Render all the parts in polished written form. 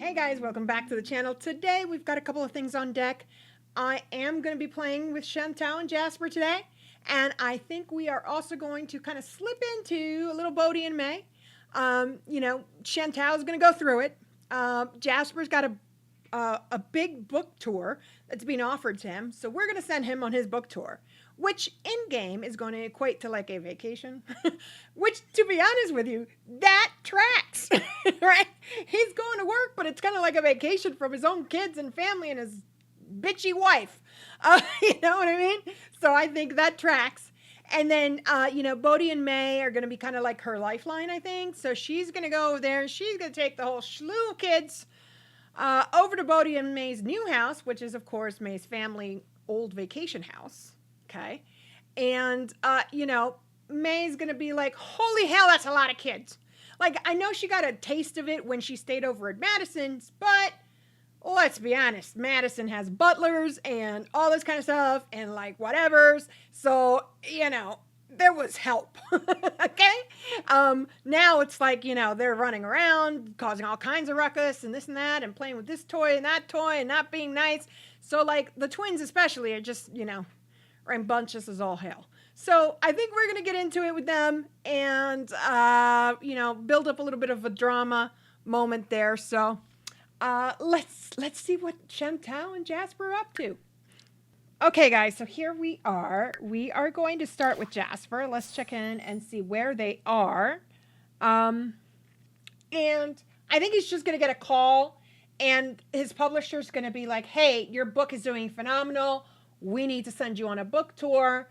Hey guys, welcome back to the channel. Today we've got a couple of things on deck. I am going to be playing with Chantal and Jasper today, and I think we are also going to kind of slip into a little Bodhi and May. Chantal's going to go through it. Jasper's got a big book tour that's being offered to him, so we're going to send him on his book tour, which in-game is going to equate to like a vacation, which, to be honest with you, that tracks, right? He's going to work, but it's kind of like a vacation from his own kids and family and his bitchy wife. You know what I mean? So I think that tracks. And then, Bodhi and May are going to be kind of like her lifeline, I think. So she's going to go over there and she's going to take the whole slew of kids over to Bodhi and May's new house, which is, of course, May's family old vacation house. Okay. And, May's going to be like, holy hell, that's a lot of kids. Like, I know she got a taste of it when she stayed over at Madison's, but let's be honest, Madison has butlers and all this kind of stuff and like whatevers. So, there was help. Okay. Now it's like, they're running around causing all kinds of ruckus and this and that and playing with this toy and that toy and not being nice. So like the twins especially are just, rambunctious as all hell. So I think we're going to get into it with them and, build up a little bit of a drama moment there. So let's see what Chantal and Jasper are up to. Okay, guys, so here we are. We are going to start with Jasper. Let's check in and see where they are. And I think he's just going to get a call, and his publisher's going to be like, hey, your book is doing phenomenal. We need to send you on a book tour.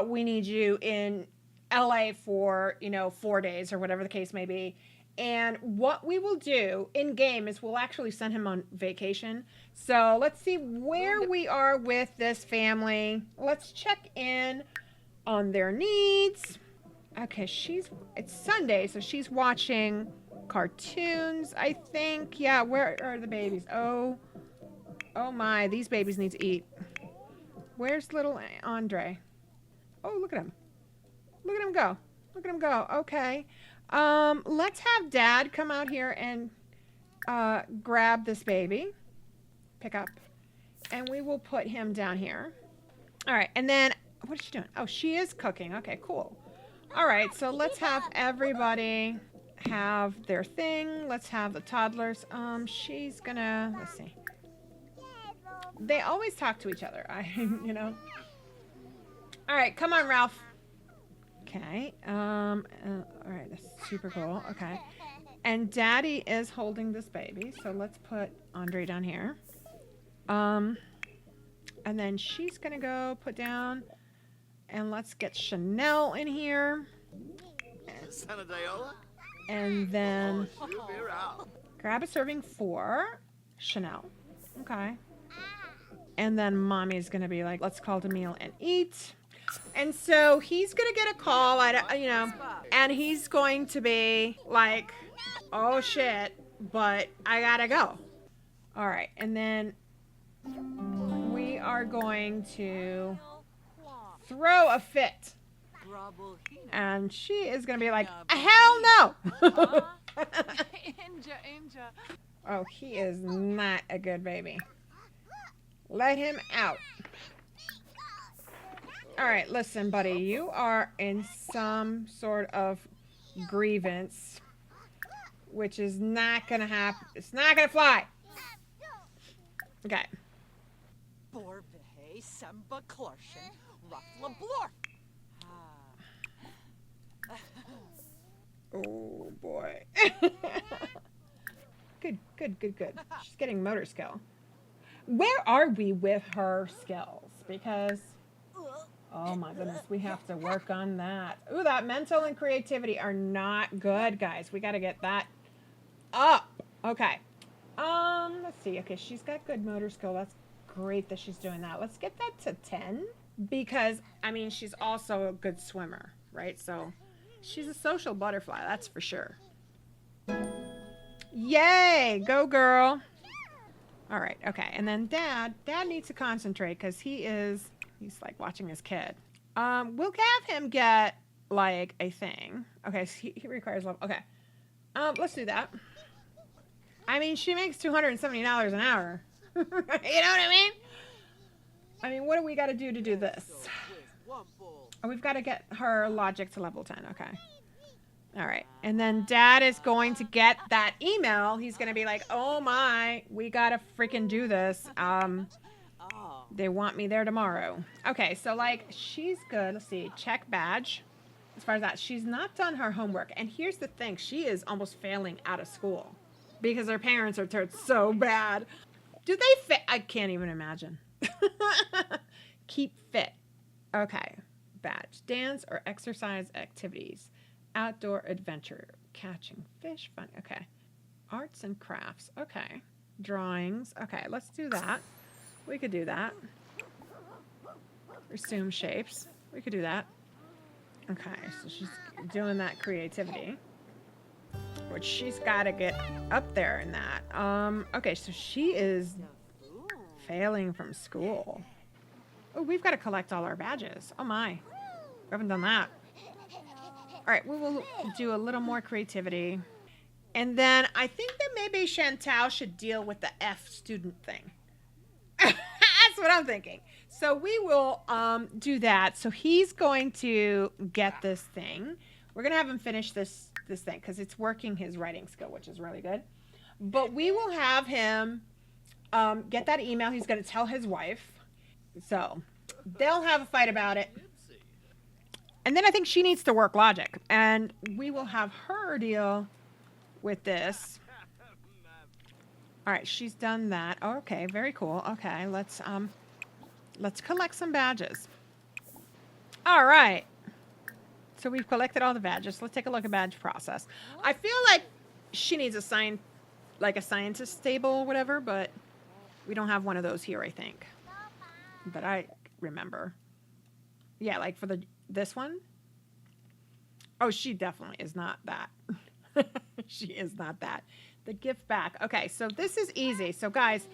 We need you in LA for, 4 days or whatever the case may be. And what we will do in game is we'll actually send him on vacation. So let's see where we are with this family. Let's check in on their needs. Okay, it's Sunday, so she's watching cartoons, I think. Yeah, where are the babies? Oh my, these babies need to eat. Where's little Andre? Oh, look at him. Look at him go. Look at him go. Okay. Let's have Dad come out here and grab this baby. Pick up. And we will put him down here. All right. And then, what is she doing? Oh, she is cooking. Okay, cool. All right. So let's have everybody have their thing. Let's have the toddlers. She's gonna, let's see. They always talk to each other. All right. Come on, Ralph. Okay. All right. That's super cool. Okay. And Daddy is holding this baby. So let's put Andre down here. And then she's going to go put down. And let's get Chanel in here. And then grab a serving for Chanel. Okay. And then Mommy's going to be like, let's call it a meal and eat. And so he's going to get a call, and he's going to be like, oh shit, but I gotta go. All right. And then we are going to throw a fit. And she is going to be like, hell no. Oh, he is not a good baby. Let him out. All right, listen, buddy, you are in some sort of grievance, which is not going to happen. It's not going to fly. Okay. Oh, boy. Good. She's getting motor skill. Where are we with her skills? Because... oh my goodness, we have to work on that. Ooh, that mental and creativity are not good, guys. We got to get that up. Okay. Let's see. Okay, she's got good motor skill. That's great that she's doing that. Let's get that to 10 because, she's also a good swimmer, right? So she's a social butterfly, that's for sure. Yay! Go, girl. All right, okay. And then Dad needs to concentrate because he's like watching his kid. We'll have him get like a thing. Okay, so he requires love. Okay. Let's do that. I mean, she makes $270 an hour. You know what I mean? I mean, what do we got to do this? Oh, we've got to get her logic to level 10. Okay. All right. And then Dad is going to get that email. He's going to be like, oh my, we got to freaking do this. They want me there tomorrow. Okay. So like, she's good. Let's see. Check badge. As far as that, she's not done her homework. And here's the thing. She is almost failing out of school because her parents are turned so bad. Do they fit? I can't even imagine. Keep fit. Okay. Badge. Dance or exercise activities. Outdoor adventure. Catching fish. Fun. Okay. Arts and crafts. Okay. Drawings. Okay. Let's do that. We could do that. Assume shapes. We could do that. Okay. So she's doing that creativity. Which she's got to get up there in that. Okay. So she is failing from school. Oh, we've got to collect all our badges. Oh my. We haven't done that. All right, we will do a little more creativity. And then I think that maybe Chantal should deal with the F student thing. That's what I'm thinking. So we will do that. So he's going to get this thing. We're going to have him finish this thing because it's working his writing skill, which is really good. But we will have him get that email. He's going to tell his wife. So they'll have a fight about it. And then I think she needs to work logic. And we will have her deal with this. All right, she's done that. Oh, okay, very cool. Okay, let's collect some badges. All right. So we've collected all the badges. Let's take a look at badge process. I feel like she needs a scientist table or whatever, but we don't have one of those here, I think. But I remember. Yeah, like for this one. Oh, she definitely is not that. She is not that. The gift back. Okay, so this is easy. So guys,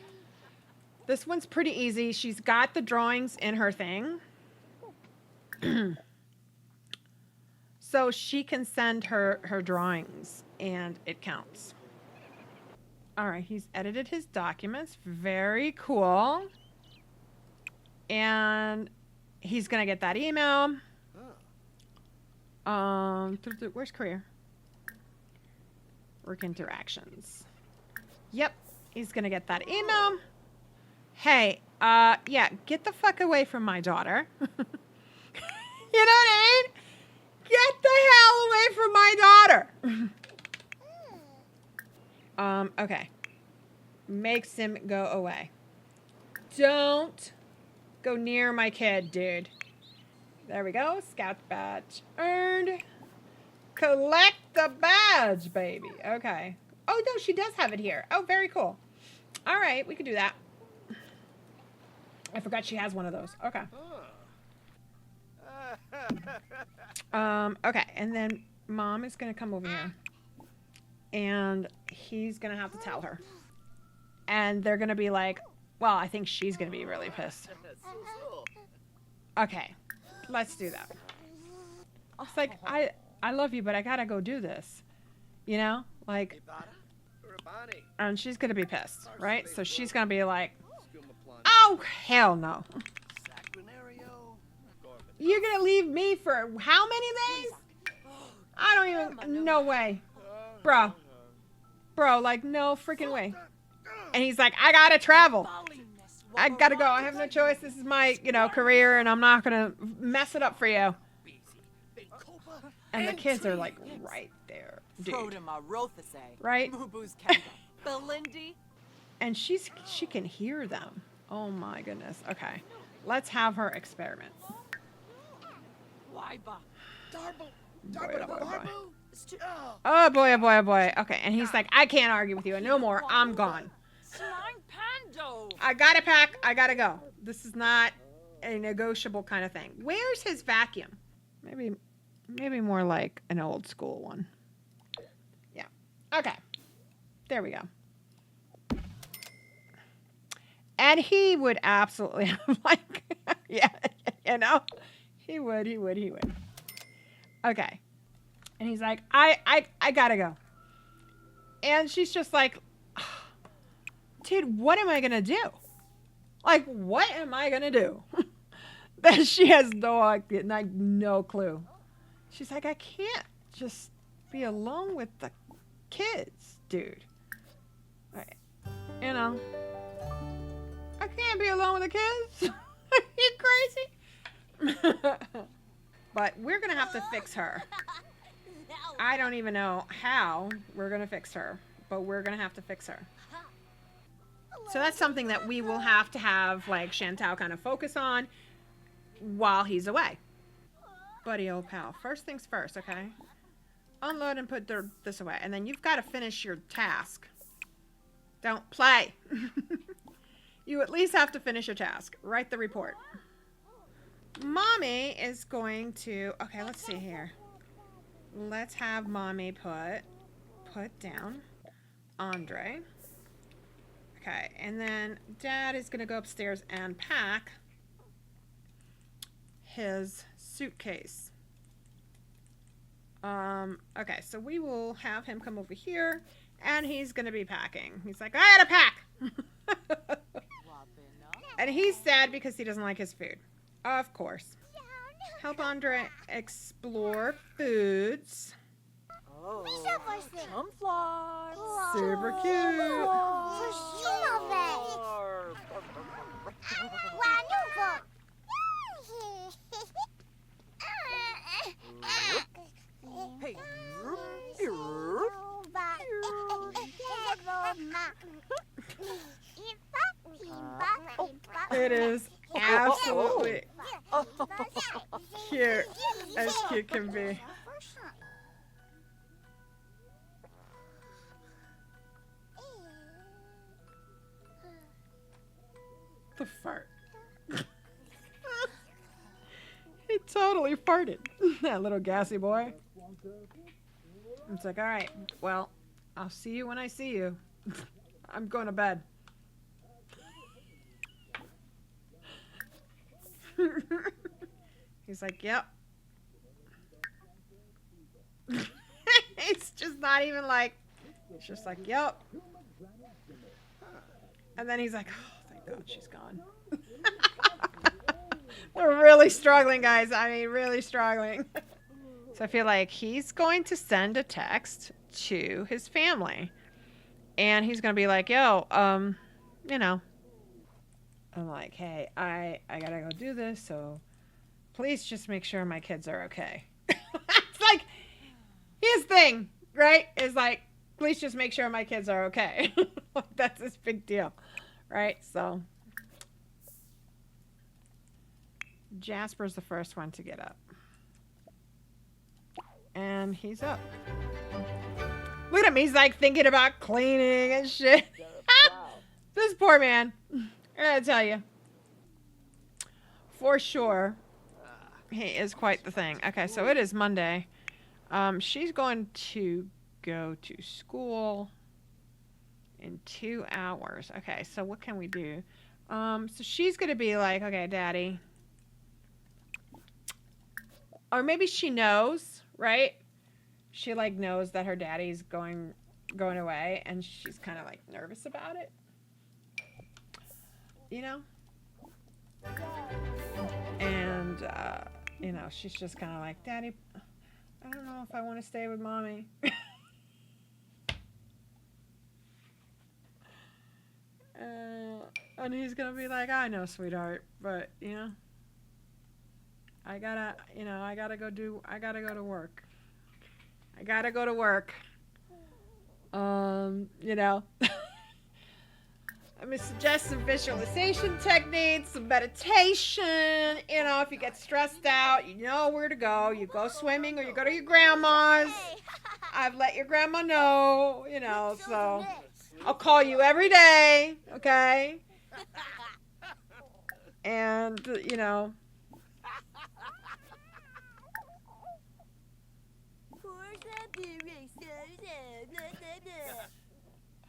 this one's pretty easy. She's got the drawings in her thing. So she can send her drawings and it counts. All right, he's edited his documents. Very cool. And he's going to get that email. Where's career? Work interactions. Yep, he's going to get that email. Hey, yeah, get the fuck away from my daughter. You know what I mean? Get the hell away from my daughter. Okay. Makes him go away. Don't go near my kid, dude. There we go. Scout badge earned. Collect the badge, baby. Okay. Oh, no, she does have it here. Oh, very cool. All right, we could do that. I forgot she has one of those. Okay. Okay, and then Mom is going to come over here. And he's going to have to tell her. And they're going to be like, well, I think she's going to be really pissed. Okay, let's do that. It's like, I love you, but I got to go do this. You know? Like, and she's going to be pissed, right? So she's going to be like, oh, hell no. You're going to leave me for how many days? I don't even, no way. Bro, like, no freaking way. And he's like, I got to travel. I got to go. I have no choice. This is my, career, and I'm not going to mess it up for you. And the kids are like right there, dude. Right? And she can hear them. Oh my goodness. Okay. Let's have her experiment. Boy, oh boy. Oh boy, oh boy, oh boy. Okay, and he's like, I can't argue with you. No more. I'm gone. I gotta pack. I gotta go. This is not a negotiable kind of thing. Where's his vacuum? Maybe more like an old school one. Yeah. Okay. There we go. And he would absolutely have like, yeah, he would. Okay. And he's like, I gotta go. And she's just like, oh, dude, what am I gonna do? Like, what am I gonna do? That she has no clue. She's like, I can't just be alone with the kids, dude. Right. You know, I can't be alone with the kids. Are you crazy? But we're gonna have to fix her. I don't even know how we're gonna fix her, but we're gonna have to fix her. So that's something that we will have to have like Chantal kind of focus on while he's away. Buddy, old pal. First things first, okay? Unload and put this away. And then you've got to finish your task. Don't play. You at least have to finish your task. Write the report. Mommy is going to... Okay, let's see here. Let's have Mommy put down Andre. Okay, and then Dad is going to go upstairs and pack his suitcase. Okay, so we will have him come over here, and he's going to be packing. He's like, I gotta pack! And he's sad because he doesn't like his food. Of course. Help Andre explore foods. Oh, Super cute. Hey. It is absolutely cute, as cute can be. The fart. He totally farted. That little gassy boy. It's like, all right, well, I'll see you when I see you. I'm going to bed. He's like, yep. It's just not even like, it's just like, yep. And then he's like, oh, thank God she's gone. We're really struggling, guys. I mean, really struggling. So I feel like he's going to send a text to his family. And he's going to be like, yo, you know. I'm like, hey, I got to go do this. So please just make sure my kids are okay. It's like his thing, right? Is like, please just make sure my kids are okay. That's his big deal, right? So Jasper's the first one to get up. And he's up. Look at him. He's like thinking about cleaning and shit. This poor man. I gotta tell you. For sure. He is quite the thing. Okay, so it is Monday. She's going to go to school in 2 hours. Okay, so what can we do? So she's going to be like, okay, Daddy. Or maybe she knows, right? She like knows that her daddy's going away, and she's kind of like nervous about it. You know? And, you know, she's just kind of like, Daddy, I don't know if I want to stay with Mommy. And he's going to be like, I know, sweetheart, but, you know, I gotta go to work. I gotta go to work. You know. I'm going to suggest some visualization techniques, some meditation. You know, if you get stressed out, you know where to go. You go swimming or you go to your grandma's. I've let your grandma know, you know, so I'll call you every day, okay? And, you know.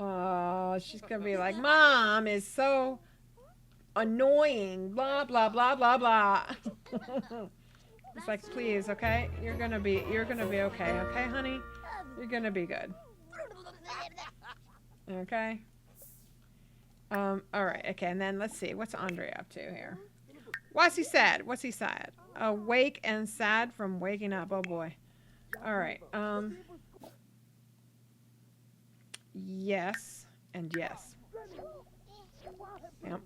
Oh, she's going to be like, Mom is so annoying, blah, blah, blah, blah, blah. It's like, please, okay? You're going to be okay, honey? You're going to be good. Okay? All right. Okay. And then let's see. What's Andre up to here? What's he sad? What's he sad? Awake and sad from waking up. Oh boy. All right. Yes and yes. Yep.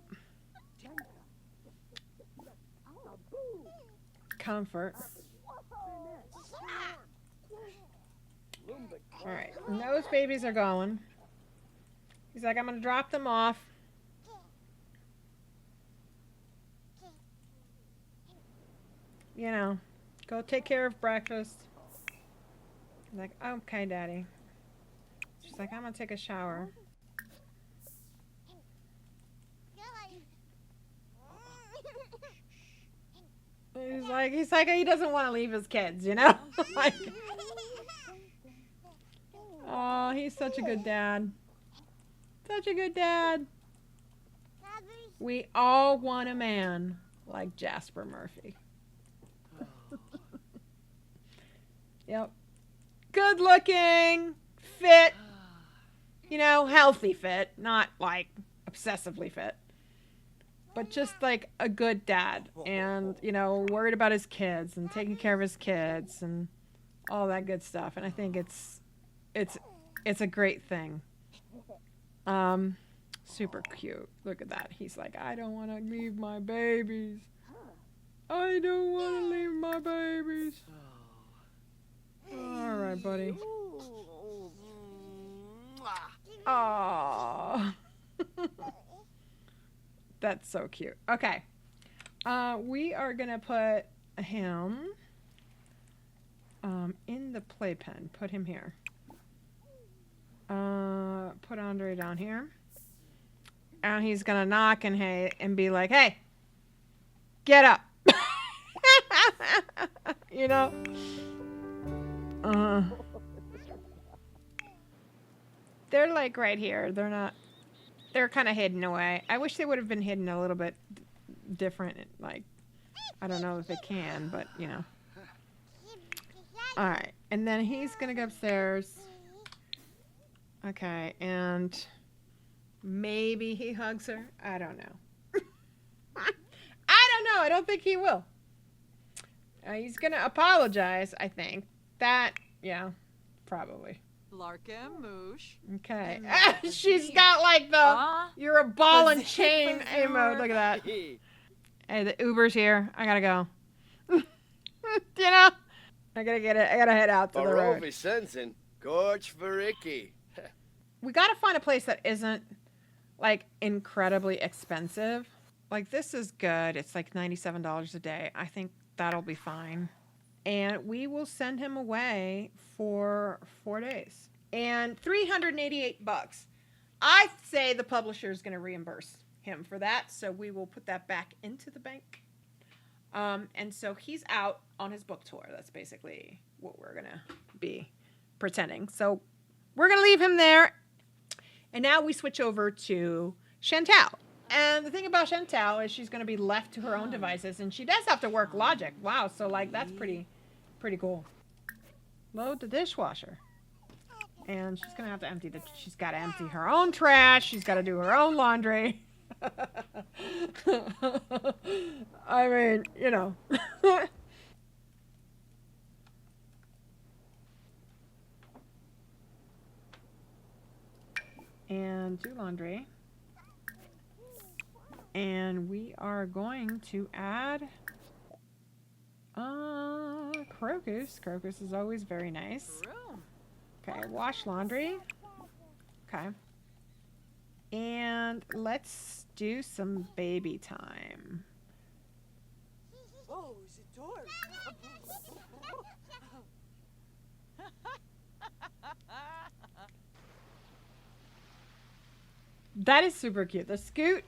Comfort. All right. And those babies are going. He's like, I'm going to drop them off. You know, go take care of breakfast. He's like, okay, Daddy. She's like, I'm going to take a shower. He's like, he doesn't want to leave his kids, you know? Like, oh, he's such a good dad. Such a good dad. We all want a man like Jasper Murphy. Yep. Good looking, fit, you know, healthy fit, not like obsessively fit, but just like a good dad and, you know, worried about his kids and taking care of his kids and all that good stuff. And I think it's a great thing. Super cute. Look at that. He's like, I don't want to leave my babies. I don't want to leave my babies. All right, buddy. Aww. That's so cute. Okay. We are going to put him in the playpen. Put him here. Put Andre down here. And he's going to knock and be like, hey, get up. You know? They're like right here. They're kind of hidden away. I wish they would have been hidden a little bit different. Like, I don't know if they can, but you know. All right. And then he's going to go upstairs. Okay. And maybe he hugs her. I don't know. I don't know. I don't think he will. He's going to apologize, I think. That, yeah, probably. Larkin, moosh. Okay. She's got like you're a ball and chain emote. Look at that. Hey, the Uber's here. I gotta go. You know? I gotta get it. I gotta head out to the road. We gotta find a place that isn't like incredibly expensive. Like this is good. It's like $97 a day. I think that'll be fine. And we will send him away for 4 days. And $388. I say the publisher is going to reimburse him for that. So we will put that back into the bank. And so he's out on his book tour. That's basically what we're going to be pretending. So we're going to leave him there. And now we switch over to Chantal. And the thing about Chantal is she's going to be left to her own devices. And she does have to work logic. Wow. So like that's pretty cool. Load the dishwasher. And she's going to have to empty she's got to empty her own trash. She's got to do her own laundry. I mean, you know. And do laundry. And we are going to add crocus. Crocus is always very nice. Okay, wash laundry. Okay. And let's do some baby time. That is super cute. The scoot,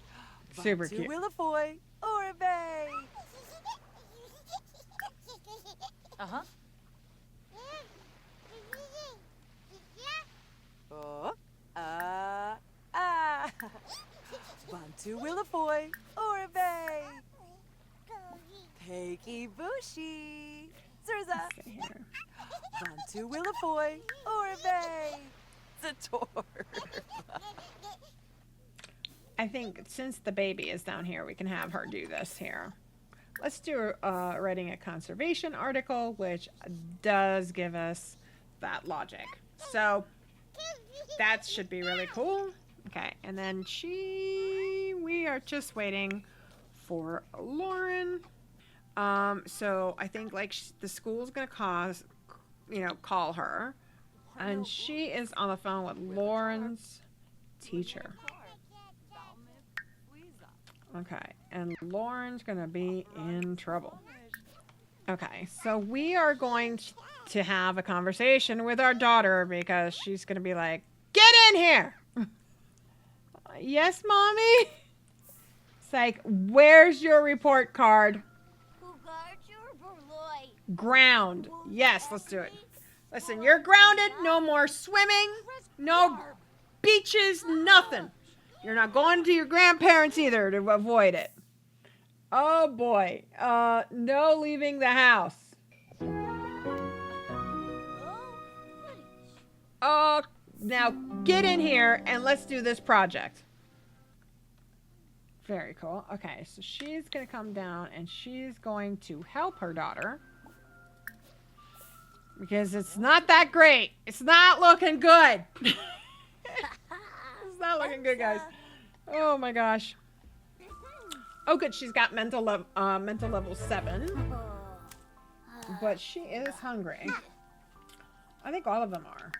super cute. Willafoy or a bay. Uh-huh. Oh, Bantu Willafoy or a bay. Peggy Bushy. Zerza. Bantu Willafoy or a bay. Zator. I think since the baby is down here, we can have her do this here. Let's do writing a conservation article, which does give us that logic. So that should be really cool. Okay, and then we are just waiting for Lauren. So I think like the school's gonna call her, and she is on the phone with Lauren's teacher. Okay, and Lauren's gonna be in trouble. Okay, so we are going to have a conversation with our daughter because she's gonna be like, "Get in here!" Yes, mommy? It's like, where's your report card? Ground. Yes, let's do it. Listen, you're grounded. No more swimming. No beaches. Nothing. You're not going to your grandparents either to avoid it. Oh boy. No leaving the house. Oh, now get in here and let's do this project. Very cool. Okay, so she's going to come down and she's going to help her daughter. Because it's not that great. It's not looking good. It's not looking good, guys. Oh my gosh. Oh, good. She's got mental level 7. But she is hungry. I think all of them are.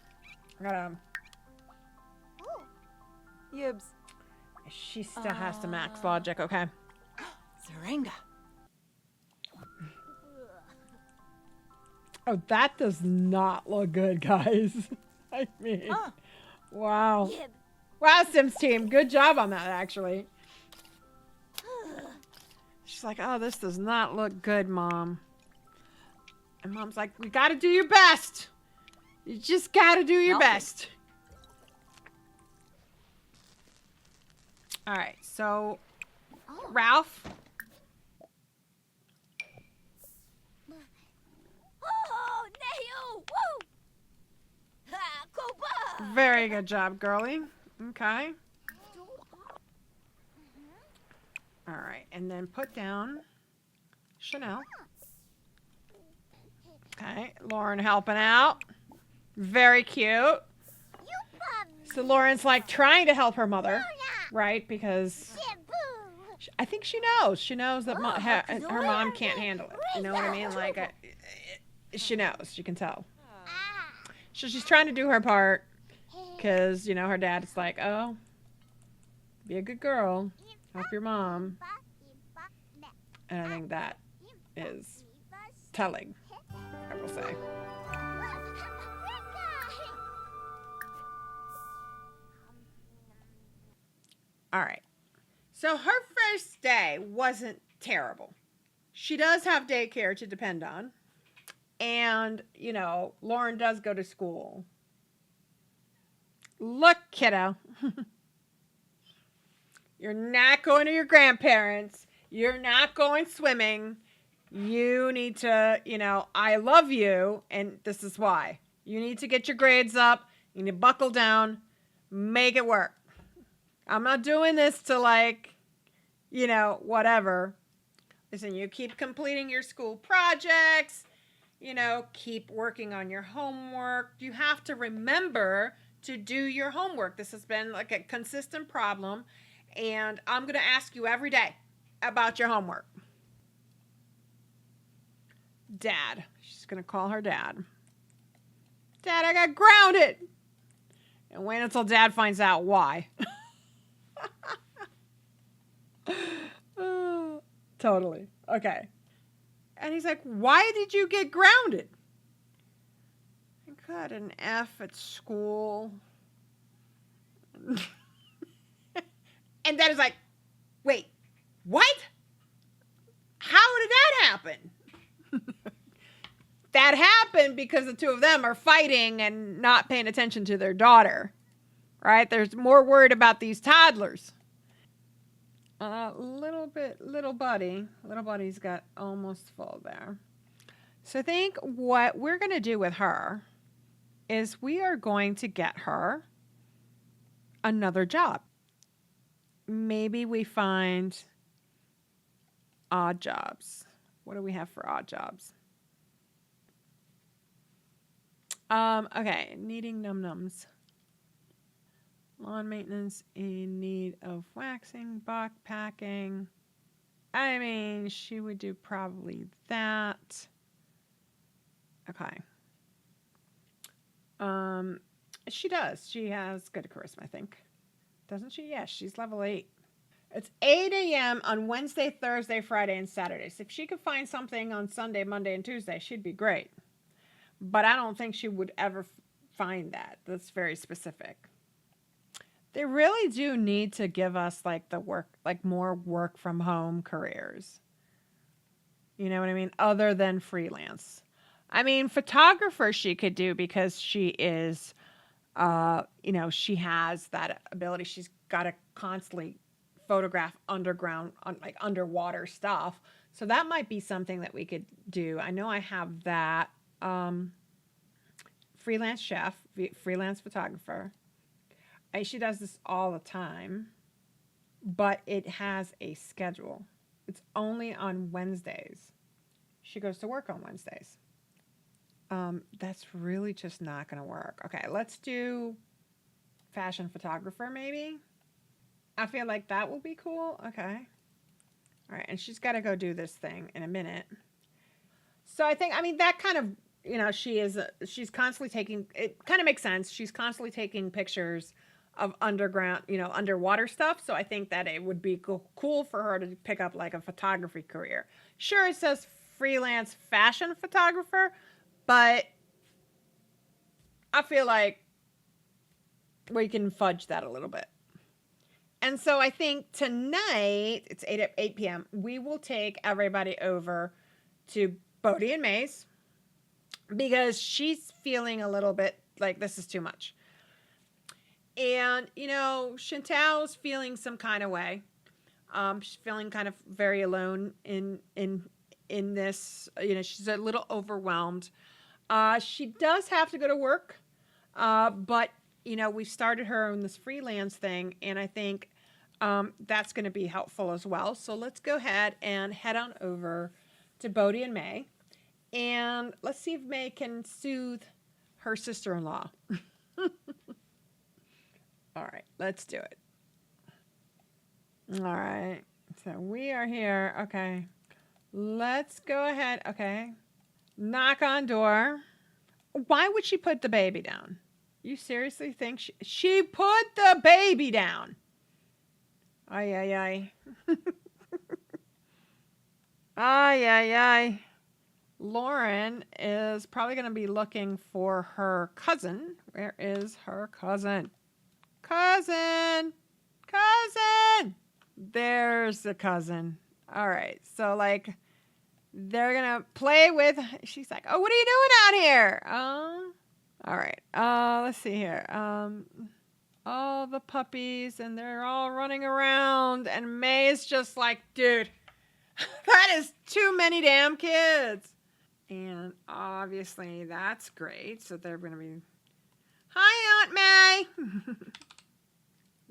I gotta... Yibs. She still has to max logic, okay? Zaranga. Oh, that does not look good, guys. I mean, wow. Wow, Sims team. Good job on that, actually. She's like, oh, this does not look good, Mom. And Mom's like, we got to do your best. You just got to do your best. All right, so Ralph. Very good job, girlie. Okay. All right, and then put down Chanel. Okay, Lauren helping out. Very cute. So Lauren's like trying to help her mother, right? Because I think she knows. She knows that her mom can't handle it. You know what I mean? Like, she knows. She can tell. So she's trying to do her part because, you know, her dad is like, oh, be a good girl. Help your mom. And I think that is telling, I will say. All right. So her first day wasn't terrible. She does have daycare to depend on. And, you know, Lauren does go to school. Look, kiddo. You're not going to your grandparents. You're not going swimming. You need to, you know, I love you. And this is why. You need to get your grades up. You need to buckle down. Make it work. I'm not doing this to like, you know, whatever. Listen, you keep completing your school projects. You know, keep working on your homework. You have to remember to do your homework. This has been like a consistent problem. And I'm going to ask you every day about your homework. Dad. She's going to call her dad. Dad, I got grounded. And wait until Dad finds out why. Totally. Okay. And he's like, why did you get grounded? I got an F at school. And Dad is like, wait, what? How did that happen? That happened because the two of them are fighting and not paying attention to their daughter. Right? There's more worried about these toddlers. Little Buddy's got almost full there. So I think what we're going to do with her is we are going to get her another job. maybe we find odd jobs. What do we have for odd jobs? Okay, needing num-nums. Lawn maintenance in need of waxing, buck packing. I mean, she would do probably that. Okay. She does. She has good charisma, I think. Doesn't she? Yes, she's level 8. It's 8 a.m. on Wednesday, Thursday, Friday, and Saturdays. If she could find something on Sunday, Monday, and Tuesday, she'd be great. But I don't think she would ever find that. That's very specific. They really do need to give us like the work, like more work from home careers. You know what I mean? Other than freelance. I mean, photographer she could do because she is, she has that ability. She's got to constantly photograph underground, like underwater stuff. So that might be something that we could do. I know I have that. Freelance chef, freelance photographer. She does this all the time, but it has a schedule. It's only on Wednesdays. She goes to work on Wednesdays. That's really just not going to work. Okay, let's do fashion photographer maybe. I feel like that will be cool. Okay. All right, and she's got to go do this thing in a minute. So that kind of, she's constantly taking, it kind of makes sense. She's constantly taking pictures of underground, underwater stuff. So I think that it would be cool for her to pick up like a photography career. Sure, it says freelance fashion photographer, but I feel like we can fudge that a little bit. And so I think tonight, it's 8 p.m., we will take everybody over to Bodhi and May's because she's feeling a little bit like this is too much. And, Chantal's feeling some kind of way. She's feeling kind of very alone in this. She's a little overwhelmed. She does have to go to work, but we started her on this freelance thing, and I think that's going to be helpful as well. So let's go ahead and head on over to Bodhi and May, and let's see if May can soothe her sister-in-law. All right, let's do it. All right, so we are here. Okay, let's go ahead. Okay, knock on door. Why would she put the baby down? You seriously think she put the baby down? Ay, ay, ay. Ay, ay, ay. Lauren is probably going to be looking for her cousin. Where is her cousin? Cousin! Cousin! There's the cousin. All right. So, they're going to play with... She's like, oh, what are you doing out here? All right. Let's see here. All the puppies, and they're all running around. And May is just like, dude, that is too many damn kids. And obviously, that's great. So they're going to be... Hi, Aunt May!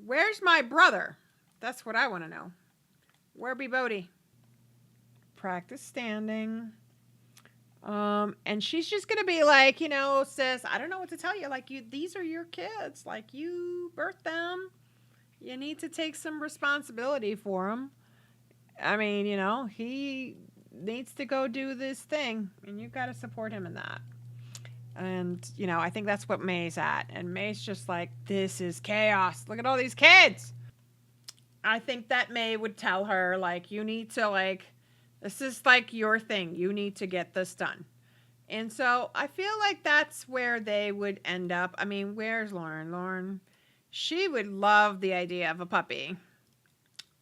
Where's my brother? That's what I want to know. Where be Bodhi? Practice standing. And she's just going to be like, sis, I don't know what to tell you. These are your kids. You birthed them. You need to take some responsibility for them. I mean, he needs to go do this thing, and you've got to support him in that. And, I think that's what May's at. And May's just like, this is chaos. Look at all these kids. I think that May would tell her, you need to, this is, your thing. You need to get this done. And so I feel like that's where they would end up. I mean, where's Lauren? Lauren, she would love the idea of a puppy.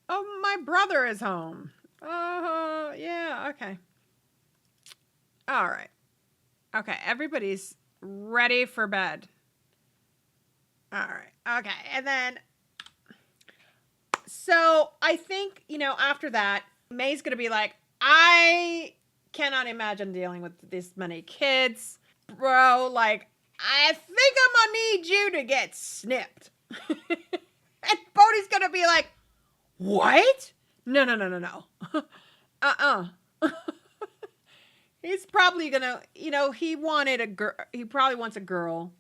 Oh, my brother is home. Oh, yeah, okay. All right. Okay, everybody's ready for bed. All right, okay. And then, so I think, after that, May's going to be like, I cannot imagine dealing with this many kids. Bro, I think I'm going to need you to get snipped. And Bodhi's going to be like, What? No, no, no, no, no. Uh-uh. He's probably gonna, he wanted a girl. He probably wants a girl.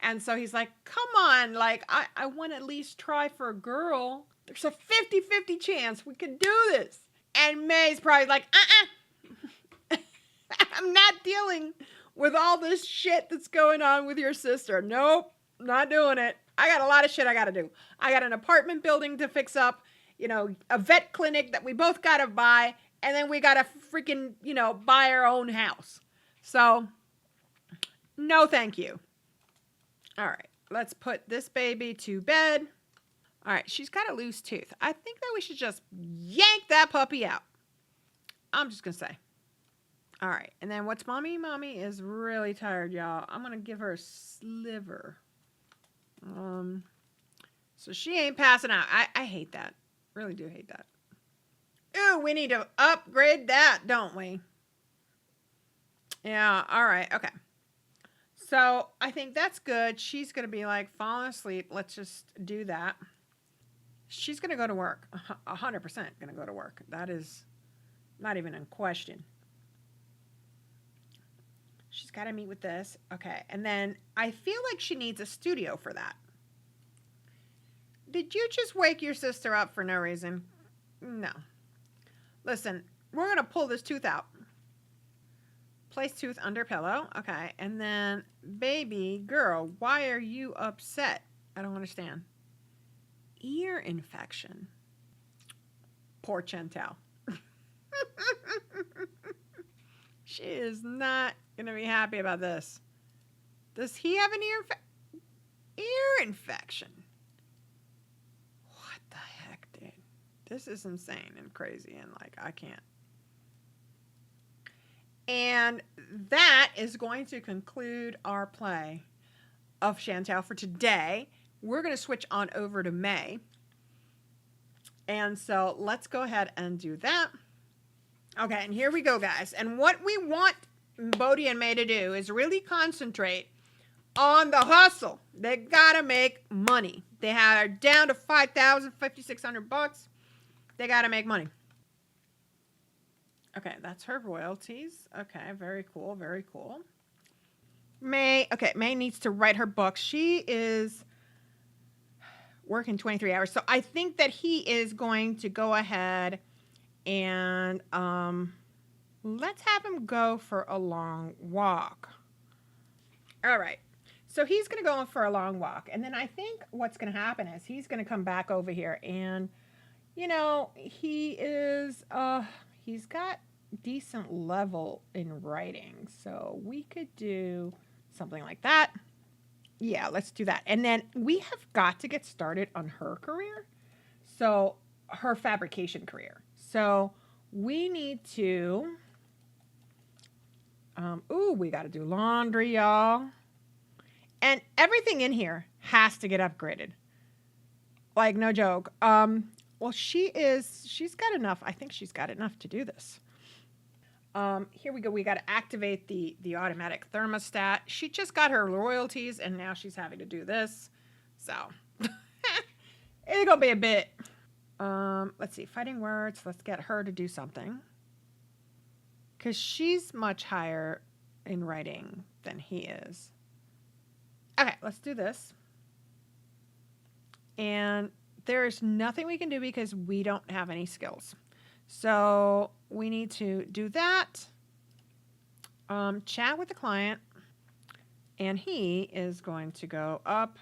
And so he's like, come on, like, I want to at least try for a girl. There's a 50-50 chance we could do this. And May's probably like, I'm not dealing with all this shit that's going on with your sister. Nope, not doing it. I got a lot of shit I got to do. I got an apartment building to fix up, a vet clinic that we both got to buy. And then we got to freaking, buy our own house. So, no thank you. All right, let's put this baby to bed. All right, she's got a loose tooth. I think that we should just yank that puppy out. I'm just going to say. All right, and then what's mommy? Mommy is really tired, y'all. I'm going to give her a sliver. So she ain't passing out. I hate that. Really do hate that. Ooh, we need to upgrade that, don't we? Yeah, all right, okay. So I think that's good. She's going to be like falling asleep. Let's just do that. She's going to go to work. 100% going to go to work. That is not even in question. She's got to meet with this. Okay. And then I feel like she needs a studio for that. Did you just wake your sister up for no reason? No. Listen, we're going to pull this tooth out. Place tooth under pillow. Okay. And then, baby girl, why are you upset? I don't understand. Ear infection. Poor Chantel. She is not going to be happy about this. Does he have an ear infection? What the heck, dude? This is insane and crazy and like, I can't. And that is going to conclude our play of Chantel for today. We're going to switch on over to May. And so let's go ahead and do that. Okay, and here we go, guys. And what we want Bodhi and May to do is really concentrate on the hustle. They got to make money. They are down to $5,000, $5,600. They got to make money. Okay, that's her royalties. Okay, very cool, very cool. May needs to write her book. She is working 23 hours. So I think that he is going to go ahead and let's have him go for a long walk. All right. So he's going to go for a long walk. And then I think what's going to happen is he's going to come back over here and, he's got decent level in writing. So we could do something like that. Yeah, let's do that. And then we have got to get started on her career. So her fabrication career. So we need to, we got to do laundry, y'all. And everything in here has to get upgraded. Like, no joke. Well, she's got enough. I think she's got enough to do this. Here we go. We got to activate the automatic thermostat. She just got her royalties, and now she's having to do this. So, it's going to be a bit. Let's see. Fighting words. Let's get her to do something. Because she's much higher in writing than he is. Okay, let's do this. And there is nothing we can do because we don't have any skills. So we need to do that. Chat with the client. And he is going to go up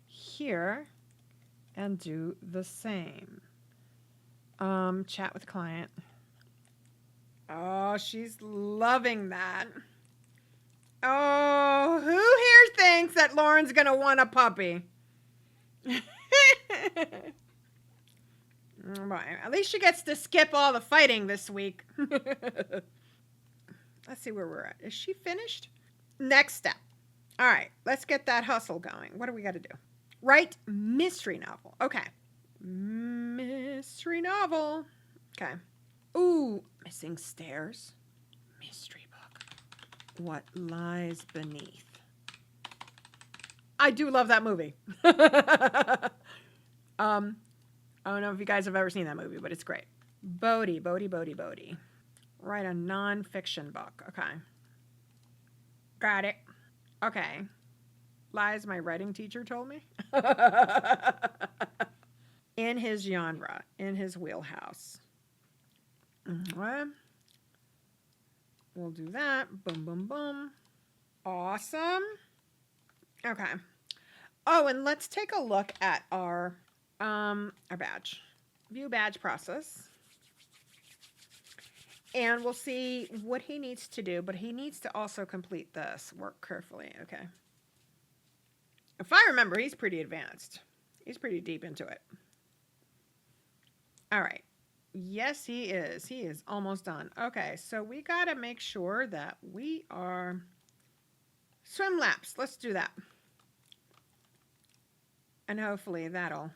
here and do the same. Chat with the client. Oh, she's loving that. Oh, who here thinks that Lauren's going to want a puppy? At least she gets to skip all the fighting this week. Let's see where we're at. Is she finished? Next step. All right, let's get that hustle going. What do we got to do? Write mystery novel. Okay. Mystery novel. Okay. Ooh, missing stairs. Mystery book. What lies beneath? I do love that movie. I don't know if you guys have ever seen that movie, but it's great. Bodhi, Bodhi, Bodhi, Bodhi. Write a nonfiction book. Okay. Got it. Okay. Lies my writing teacher told me. In his genre, in his wheelhouse. Well, we'll do that. Boom, boom, boom. Awesome. Okay. Oh, and let's take a look at our badge. View badge process. And we'll see what he needs to do, but he needs to also complete this. Work carefully. Okay. If I remember, he's pretty advanced. He's pretty deep into it. All right. Yes, he is. He is almost done. Okay, so we got to make sure that we are swim laps. Let's do that. And hopefully that'll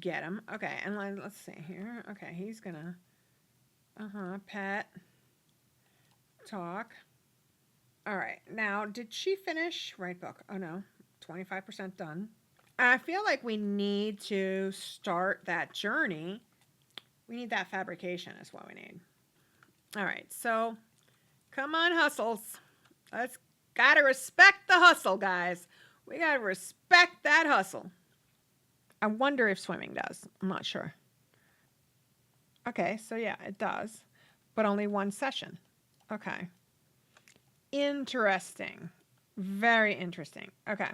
get him. Okay, and let's see here. Okay, he's going to pet, talk. All right, now did she finish? Write book. Oh, no, 25% done. I feel like we need to start that journey. We need that fabrication is what we need. All right, so come on, hustles. Let's gotta respect the hustle, guys. We gotta respect that hustle. I wonder if swimming does. I'm not sure. Okay, so yeah, it does, but only one session. Okay. Interesting. Very interesting. Okay.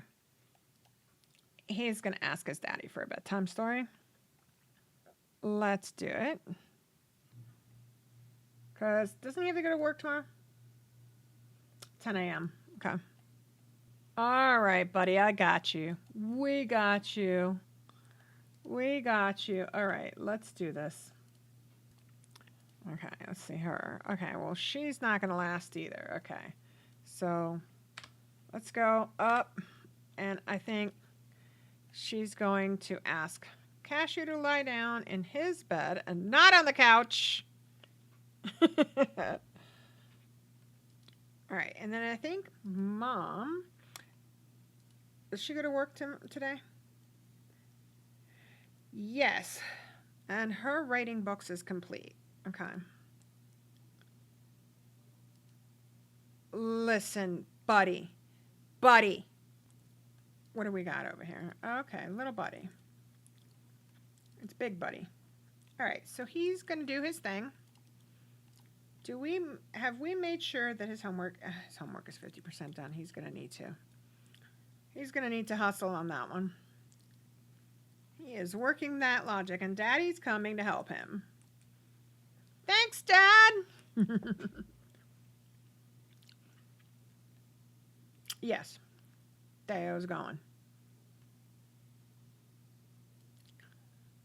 He's going to ask his daddy for a bedtime story. Let's do it. Because doesn't he have to go to work tomorrow? 10 a.m. Okay. All right, buddy. I got you. We got you. We got you. All right. Let's do this. Okay. Let's see her. Okay. Well, she's not going to last either. Okay. So let's go up. And I think she's going to ask Cashew to lie down in his bed and not on the couch. All right. And then I think Mom, does she go to work today? Yes. And her writing books is complete. Okay. Listen, buddy. Buddy. What do we got over here? Okay, little buddy. It's big buddy. All right, so he's going to do his thing. Have we made sure that his homework is 50% done? He's going to need to. He's going to need to hustle on that one. He is working that logic, and Daddy's coming to help him. Thanks, Dad. Yes. Theo's going.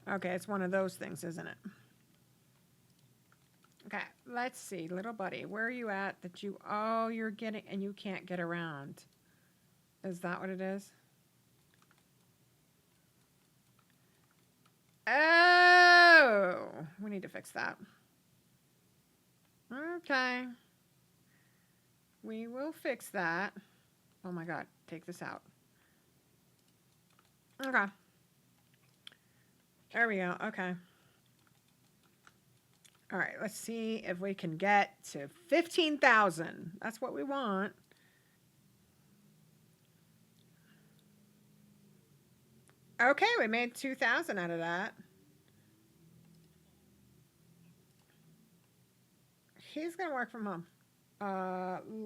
Okay, it's one of those things, isn't it? Okay, let's see. Little buddy, where are you at that you're getting, and you can't get around? Is that what it is? Oh, we need to fix that. Okay. We will fix that. Oh my God, take this out. Okay. There we go. Okay. All right, let's see if we can get to 15,000. That's what we want. Okay, we made 2,000 out of that. He's going to work from home.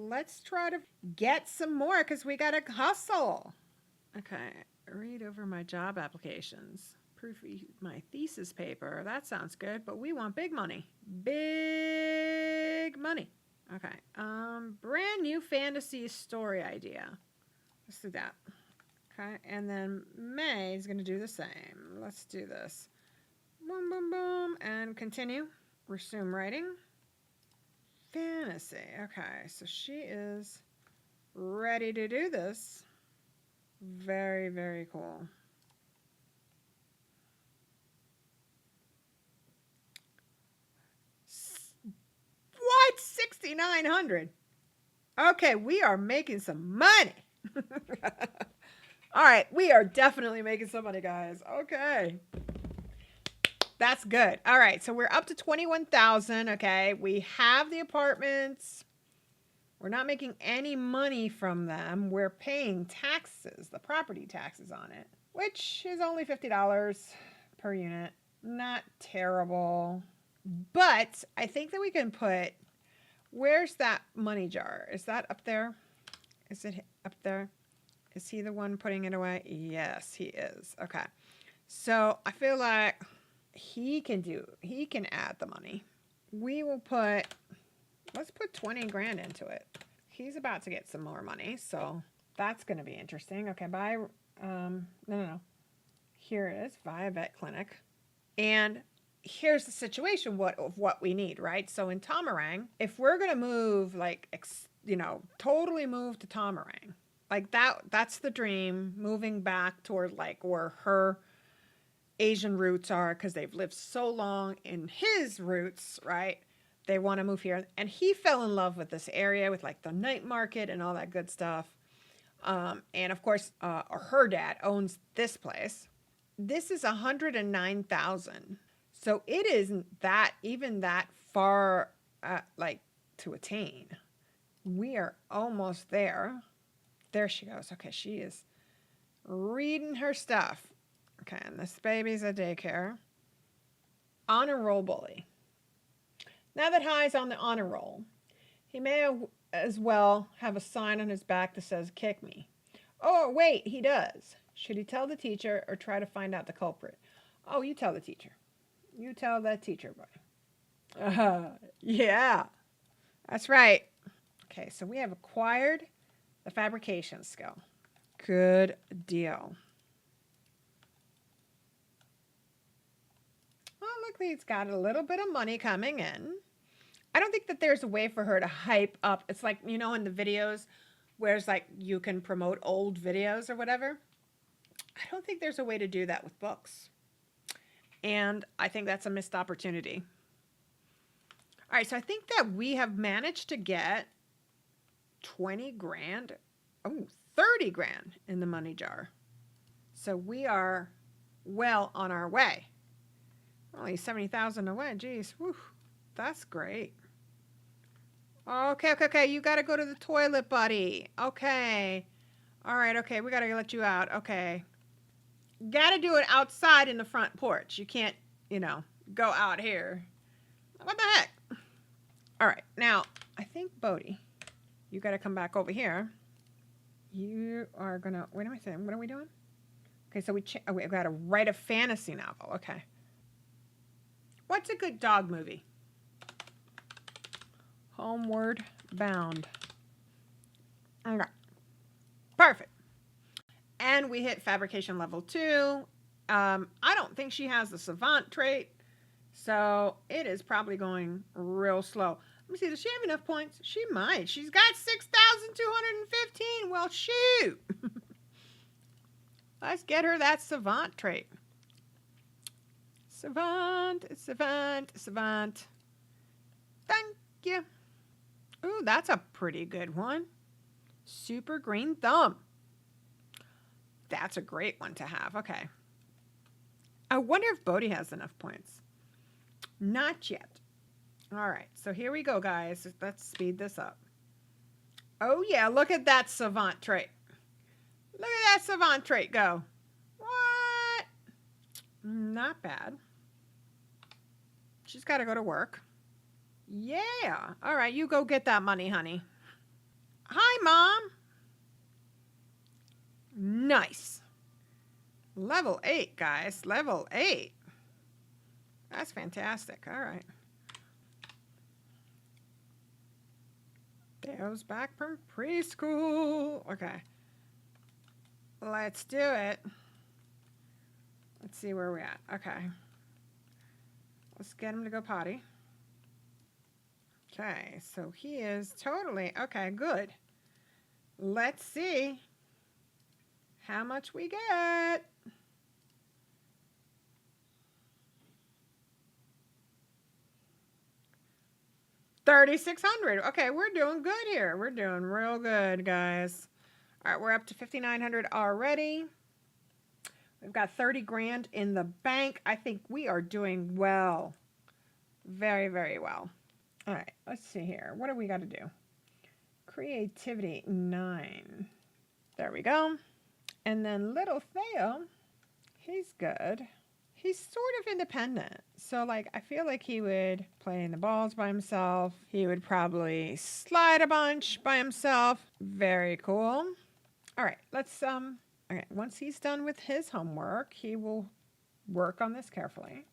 Let's try to get some more because we got to hustle. Okay, read over my job applications. Proofread my thesis paper. That sounds good, but we want big money. Big money. Okay. Brand new fantasy story idea. Let's do that. Okay, and then May is going to do the same. Let's do this. Boom, boom, boom, and continue. Resume writing. Fantasy. Okay, so she is ready to do this. Very, very cool. What? 6,900. Okay, we are making some money. All right, we are definitely making some money, guys. Okay. That's good. All right, so we're up to 21,000. Okay, we have the apartments. We're not making any money from them. We're paying taxes, the property taxes on it, which is only $50 per unit. Not terrible. But I think that we can put, where's that money jar? Is that up there? Is it up there? Is he the one putting it away? Yes, he is. Okay. So I feel like he can add the money. We will put, let's put 20 grand into it. He's about to get some more money, so that's going to be interesting. Okay, buy, no. Here it is, via vet clinic. And here's the situation of what we need, right? So in Tomarang, if we're going to move, like, totally move to Tomarang, like that's the dream, moving back toward like where her Asian roots are, because they've lived so long in his roots, right? They want to move here. And he fell in love with this area with like the night market and all that good stuff. And of course, her dad owns this place. This is 109,000. So it isn't even that far, like to attain. We are almost there. There she goes. Okay, she is reading her stuff. Okay, and this baby's at daycare. Honor roll bully. Now that Hi's on the honor roll, he may as well have a sign on his back that says, "Kick me." Oh, wait, he does. Should he tell the teacher or try to find out the culprit? Oh, you tell the teacher. You tell that teacher, boy. Yeah, that's right. Okay, so we have acquired the fabrication skill. Good deal. Well, look, he's got a little bit of money coming in. I don't think that there's a way for her to hype up. It's like, in the videos where it's like you can promote old videos or whatever. I don't think there's a way to do that with books. And I think that's a missed opportunity. All right, so I think that we have managed to get 20 grand, 30 grand in the money jar. So we are well on our way. Only 70,000 away. Geez, whew, that's great. Okay. You got to go to the toilet, buddy. Okay. All right, okay. We got to let you out. Okay. Got to do it outside in the front porch. You can't, go out here. What the heck? All right. Now, I think, Bodhi, you got to come back over here. You are going to, wait a minute. What are we doing? Okay, so we've got to write a fantasy novel. Okay. What's a good dog movie? Homeward Bound. Okay. Perfect. And we hit fabrication level 2. I don't think she has the savant trait, so it is probably going real slow. Let me see, does she have enough points? She might. She's got 6,215. Well, shoot. Let's get her that savant trait. Savant. Thank you. Ooh, that's a pretty good one. Super green thumb. That's a great one to have. Okay. I wonder if Bodhi has enough points. Not yet. All right. So here we go, guys. Let's speed this up. Oh, yeah. Look at that savant trait. Look at that savant trait go. What? Not bad. She's got to go to work. Yeah. All right. You go get that money, honey. Hi, Mom. Nice. Level 8, guys. Level 8. That's fantastic. All right. Theo's back from preschool. Okay. Let's do it. Let's see where we're at. Okay. Let's get him to go potty. Okay, so he is totally, okay, good. Let's see how much we get. $3,600. Okay, we're doing good here. We're doing real good, guys. All right, we're up to 5,900 already. We've got 30 grand in the bank. I think we are doing well. Very, very well. All right, let's see here. What do we got to do? Creativity, 9. There we go. And then little Theo, he's good. He's sort of independent. So, like, I feel like he would play in the balls by himself. He would probably slide a bunch by himself. Very cool. All right, let's, okay, once he's done with his homework, he will work on this carefully.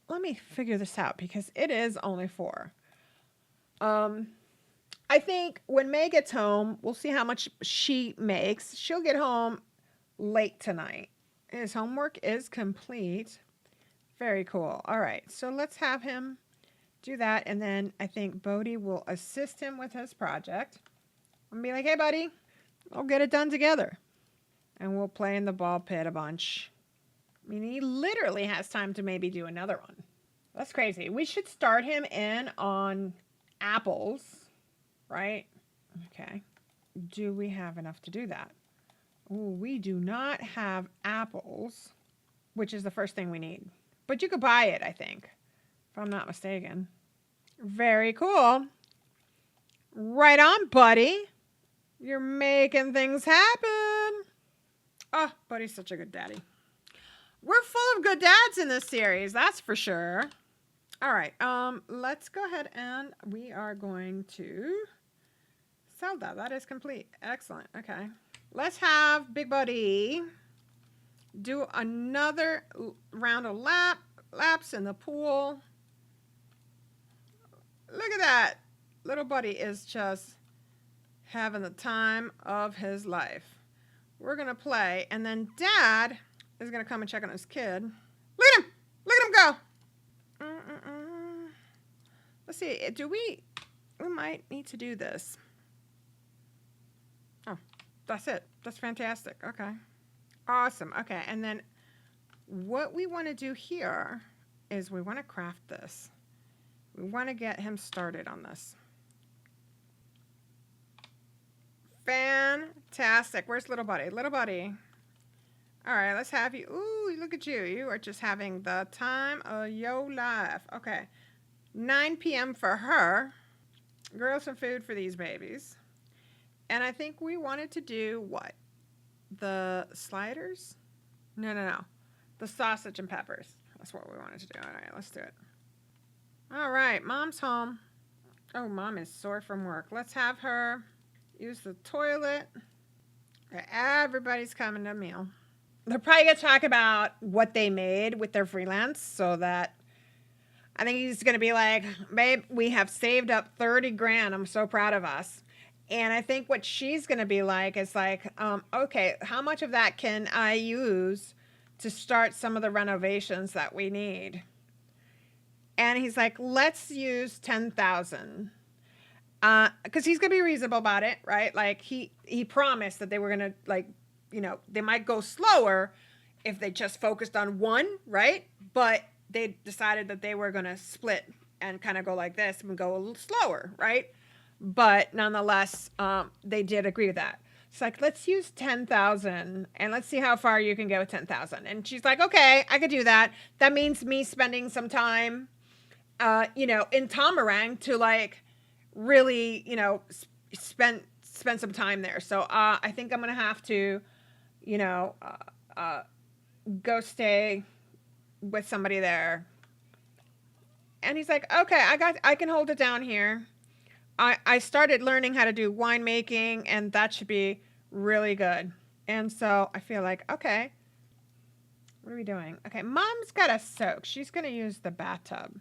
Let me figure this out because it is only 4. I think when May gets home, we'll see how much she makes. She'll get home late tonight. His homework is complete. Very cool. All right, so let's have him do that. And then I think Bodhi will assist him with his project. And be like, hey, buddy, we'll get it done together. And we'll play in the ball pit a bunch. I mean, he literally has time to maybe do another one. That's crazy. We should start him in on apples, right? Okay. Do we have enough to do that? Ooh, we do not have apples, which is the first thing we need. But you could buy it, I think, if I'm not mistaken. Very cool. Right on, buddy. You're making things happen. Oh, Buddy's such a good daddy. We're full of good dads in this series, that's for sure. All right, let's go ahead and we are going to sell that. That is complete. Excellent. Okay. Let's have Big Buddy do another round of laps in the pool. Look at that. Little Buddy is just having the time of his life. We're going to play, and then Dad is going to come and check on his kid. Look at him. Look at him go. Let's see. We might need to do this. Oh, that's it. That's fantastic. Okay. Awesome. Okay. And then what we want to do here is we want to craft this. We want to get him started on this. Fantastic. Where's little buddy? Little buddy. All right, let's have you. Ooh, look at you. You are just having the time of your life. Okay. 9 p.m. for her. Grill some food for these babies. And I think we wanted to do what? The sliders? No. The sausage and peppers. That's what we wanted to do. All right, let's do it. All right, Mom's home. Oh, Mom is sore from work. Let's have her use the toilet. Okay, everybody's coming to a meal. They're probably going to talk about what they made with their freelance so that I think he's going to be like, babe, we have saved up 30 grand. I'm so proud of us. And I think what she's going to be like is like, okay, how much of that can I use to start some of the renovations that we need? And he's like, let's use 10,000. Because he's going to be reasonable about it, right? Like he promised that they were going to, like, you know, they might go slower if they just focused on one, right? But they decided that they were going to split and kind of go like this and go a little slower, right? But nonetheless, they did agree with that. It's like, let's use 10,000 and let's see how far you can go with 10,000. And she's like, okay, I could do that. That means me spending some time, you know, in Tomarang to like really, you know, spend some time there. So I think I'm going to have to, you know, go stay with somebody there. And he's like, okay, I can hold it down here. I started learning how to do winemaking, and that should be really good. And so I feel like, okay, what are we doing? Okay, Mom's got to soak. She's going to use the bathtub.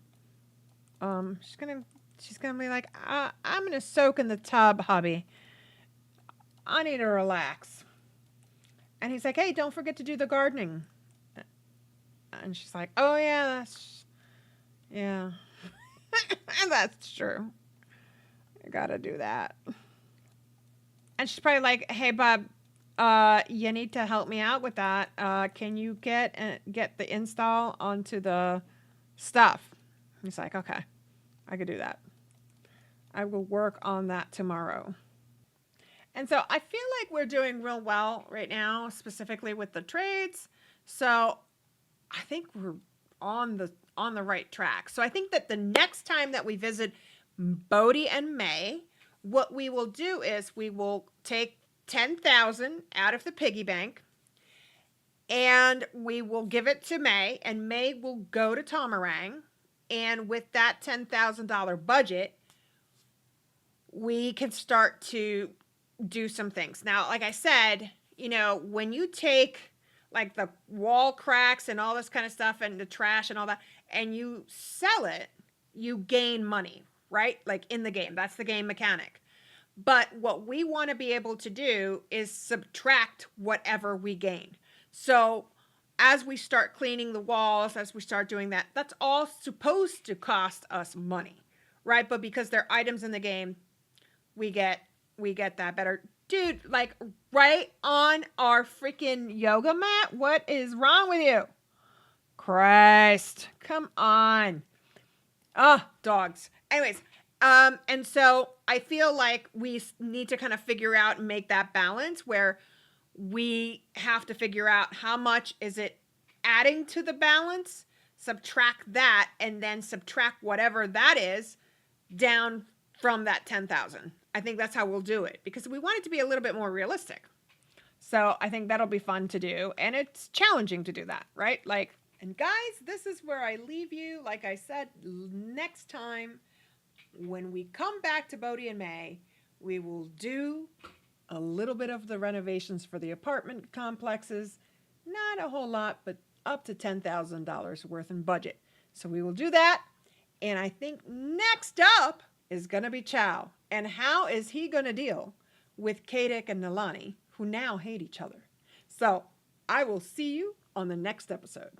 She's gonna be like, I'm gonna soak in the tub, hubby. I need to relax. And he's like, hey, don't forget to do the gardening. And she's like, oh yeah, and that's true. I gotta do that. And she's probably like, hey, Bob, you need to help me out with that. Can you get the install onto the stuff? He's like, okay, I could do that. I will work on that tomorrow. And so I feel like we're doing real well right now, specifically with the trades. So I think we're on the right track. So I think that the next time that we visit Bodhi and May, what we will do is we will take 10,000 out of the piggy bank and we will give it to May, and May will go to Tomarang, and with that $10,000 budget, we can start to do some things. Now, like I said, when you take like the wall cracks and all this kind of stuff and the trash and all that, and you sell it, you gain money, right? Like in the game. That's the game mechanic. But what we want to be able to do is subtract whatever we gain. So as we start cleaning the walls, as we start doing that, that's all supposed to cost us money, right? But because they're items in the game, we get that better. Dude, like right on our freaking yoga mat. What is wrong with you? Christ, come on. Oh, dogs. Anyways, and so I feel like we need to kind of figure out and make that balance where we have to figure out how much is it adding to the balance, subtract that, and then subtract whatever that is down from that 10,000. I think that's how we'll do it because we want it to be a little bit more realistic. So I think that'll be fun to do. And it's challenging to do that, right? Like, and guys, this is where I leave you. Like I said, next time when we come back to Bodhi and May, we will do a little bit of the renovations for the apartment complexes. Not a whole lot, but up to $10,000 worth in budget. So we will do that. And I think next up is going to be Chow. And how is he going to deal with Kadek and Nalani, who now hate each other? So I will see you on the next episode.